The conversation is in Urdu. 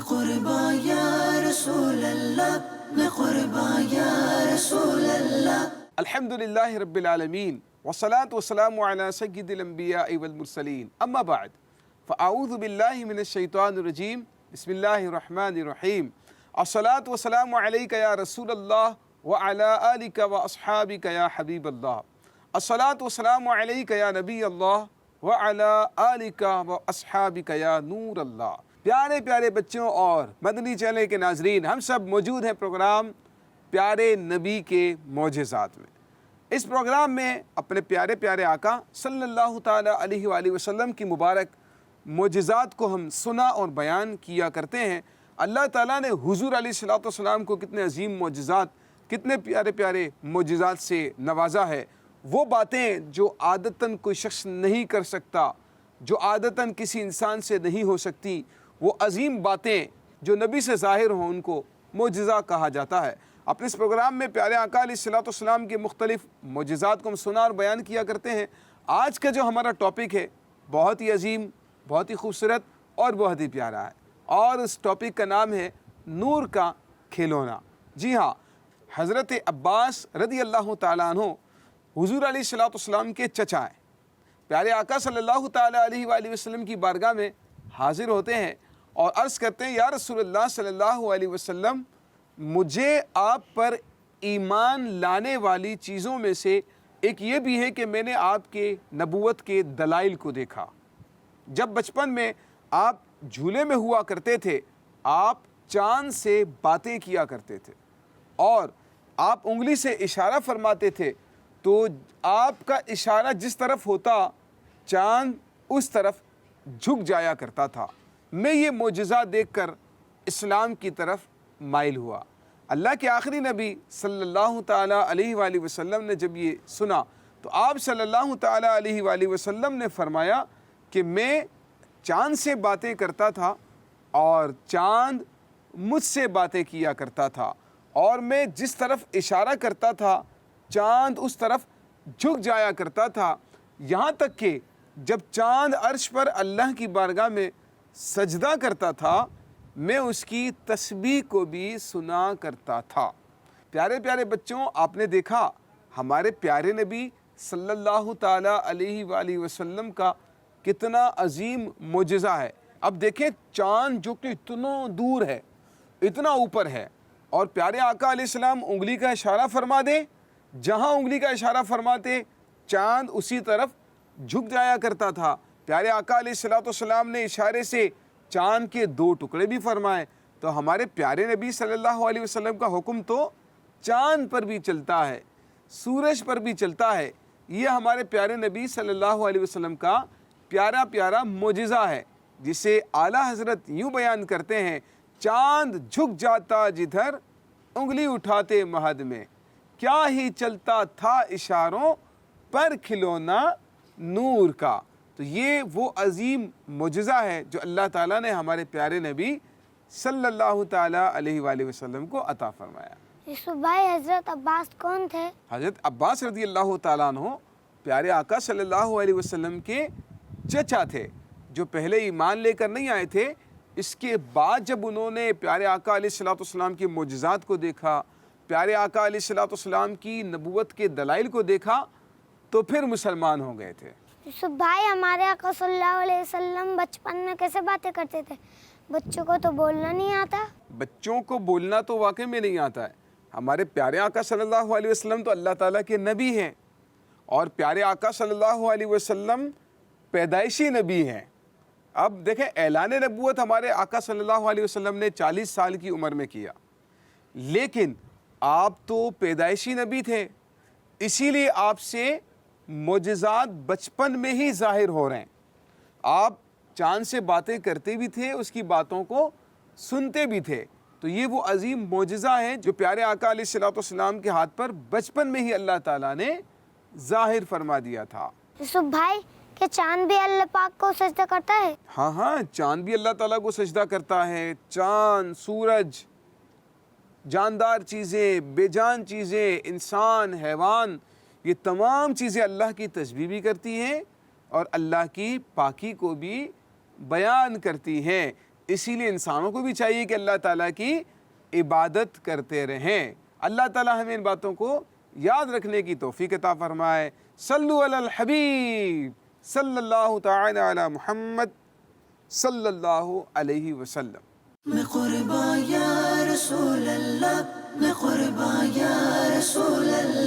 قربان یا رسول اللہ، میں قربان یا رسول اللہ۔ الحمدللہ رب العالمین والصلاة والسلام علی سید الانبیاء والمرسلین، اما بعد فاعوذ باللہ من الشیطان الرجیم، بسم اللہ الرحمن الرحیم۔ الصلاة والسلام علیک یا رسول اللہ وعلی آلک واصحابک یا حبیب اللہ۔ الصلاة والسلام علیک یا نبی اللہ وعلی آلک واصحابک یا نور اللہ۔ پیارے پیارے بچوں اور مدنی چینل کے ناظرین، ہم سب موجود ہیں پروگرام پیارے نبی کے معجزات میں۔ اس پروگرام میں اپنے پیارے پیارے آقا صلی اللہ تعالیٰ علیہ وآلہ وسلم کی مبارک معجزات کو ہم سنا اور بیان کیا کرتے ہیں۔ اللہ تعالیٰ نے حضور علیہ السلام کو کتنے عظیم معجزات، کتنے پیارے پیارے معجزات سے نوازا ہے۔ وہ باتیں جو عادتاً کوئی شخص نہیں کر سکتا، جو عادتاً کسی انسان سے نہیں ہو سکتی، وہ عظیم باتیں جو نبی سے ظاہر ہوں ان کو معجزہ کہا جاتا ہے۔ اپنے اس پروگرام میں پیارے آقا علیہ السلام کے مختلف معجزات کو ہم سنا اور بیان کیا کرتے ہیں۔ آج کا جو ہمارا ٹاپک ہے بہت ہی عظیم، بہت ہی خوبصورت اور بہت ہی پیارا ہے، اور اس ٹاپک کا نام ہے نور کا کھلونا۔ جی ہاں، حضرت عباس رضی اللہ تعالیٰ عنہ حضور علیہ السلام کے چچا ہیں۔ پیارے آقا صلی اللہ تعالیٰ علیہ وآلہ وسلم کی بارگاہ میں حاضر ہوتے ہیں اور عرض کرتے ہیں، یا رسول اللہ صلی اللہ علیہ وسلم، مجھے آپ پر ایمان لانے والی چیزوں میں سے ایک یہ بھی ہے کہ میں نے آپ کے نبوت کے دلائل کو دیکھا۔ جب بچپن میں آپ جھولے میں ہوا کرتے تھے، آپ چاند سے باتیں کیا کرتے تھے اور آپ انگلی سے اشارہ فرماتے تھے، تو آپ کا اشارہ جس طرف ہوتا چاند اس طرف جھک جایا کرتا تھا۔ میں یہ معجزہ دیکھ کر اسلام کی طرف مائل ہوا۔ اللہ کے آخری نبی صلی اللہ تعالیٰ علیہ وآلہ وسلم نے جب یہ سنا تو آپ صلی اللہ تعالیٰ علیہ وآلہ وسلم نے فرمایا کہ میں چاند سے باتیں کرتا تھا اور چاند مجھ سے باتیں کیا کرتا تھا، اور میں جس طرف اشارہ کرتا تھا چاند اس طرف جھک جایا کرتا تھا، یہاں تک کہ جب چاند عرش پر اللہ کی بارگاہ میں سجدہ کرتا تھا، میں اس کی تسبیح کو بھی سنا کرتا تھا۔ پیارے پیارے بچوں، آپ نے دیکھا ہمارے پیارے نبی صلی اللہ تعالیٰ علیہ وآلہ وسلم کا کتنا عظیم معجزہ ہے۔ اب دیکھیں چاند جو کہ اتنا دور ہے، اتنا اوپر ہے، اور پیارے آقا علیہ السلام انگلی کا اشارہ فرما دیں، جہاں انگلی کا اشارہ فرماتے چاند اسی طرف جھک جایا کرتا تھا۔ پیارے آقا علیہ السلام نے اشارے سے چاند کے 2 ٹکڑے بھی فرمائے، تو ہمارے پیارے نبی صلی اللہ علیہ وسلم کا حکم تو چاند پر بھی چلتا ہے، سورج پر بھی چلتا ہے۔ یہ ہمارے پیارے نبی صلی اللہ علیہ وسلم کا پیارا پیارا معجزہ ہے، جسے اعلیٰ حضرت یوں بیان کرتے ہیں، چاند جھک جاتا جدھر انگلی اٹھاتے مہد میں، کیا ہی چلتا تھا اشاروں پر کھلونا نور کا۔ تو یہ وہ عظیم معجزہ ہے جو اللہ تعالیٰ نے ہمارے پیارے نبی صلی اللہ تعالیٰ علیہ وآلہ وسلم کو عطا فرمایا۔ یوسف بھائی، حضرت عباس کون تھے؟ حضرت عباس رضی اللہ تعالیٰ عنہ پیارے آقا صلی اللہ علیہ وسلم کے چچا تھے، جو پہلے ایمان لے کر نہیں آئے تھے۔ اس کے بعد جب انہوں نے پیارے آقا علیہ السلام کے معجزات کو دیکھا، پیارے آقا علیہ السلام کی نبوت کے دلائل کو دیکھا، تو پھر مسلمان ہو گئے تھے۔ یوسف بھائی، ہمارے آقا صلی اللہ علیہ وسلم بچپن میں کیسے باتیں کرتے تھے؟ بچوں کو تو بولنا نہیں آتا۔ بچوں کو بولنا تو واقعی میں نہیں آتا ہے۔ ہمارے پیارے آقا صلی اللہ علیہ وسلم تو اللہ تعالیٰ کے نبی ہیں، اور پیارے آقا صلی اللہ علیہ وسلم پیدائشی نبی ہیں۔ اب دیکھیں، اعلان نبوت ہمارے آقا صلی اللہ علیہ وسلم نے 40 سال کی عمر میں کیا، لیکن آپ تو پیدائشی نبی تھے، اسی لیے آپ سے معجزات بچپن میں ہی ظاہر ہو رہے ہیں۔ آپ چاند سے باتیں کرتے بھی تھے، اس کی باتوں کو سنتے بھی تھے۔ تو یہ وہ عظیم معجزہ ہے جو پیارے آقا علیہ السلام کے ہاتھ پر بچپن میں ہی اللہ تعالیٰ نے ظاہر فرما دیا تھا۔ یوسف بھائی، کہ چاند بھی اللہ پاک کو سجدہ کرتا ہے؟ ہاں، چاند بھی اللہ تعالیٰ کو سجدہ کرتا ہے۔ چاند، سورج، جاندار چیزیں، بے جان چیزیں، انسان، حیوان، یہ تمام چیزیں اللہ کی تسبیح بھی کرتی ہیں اور اللہ کی پاکی کو بھی بیان کرتی ہیں۔ اسی لیے انسانوں کو بھی چاہیے کہ اللہ تعالیٰ کی عبادت کرتے رہیں۔ اللہ تعالیٰ ہمیں ان باتوں کو یاد رکھنے کی توفیق عطا فرمائے۔ صلو علی الحبیب صلی اللہ تعالی علی محمد صلی اللہ علیہ وسلم۔ میں قربان یا رسول اللہ، میں قربان یا رسول اللہ۔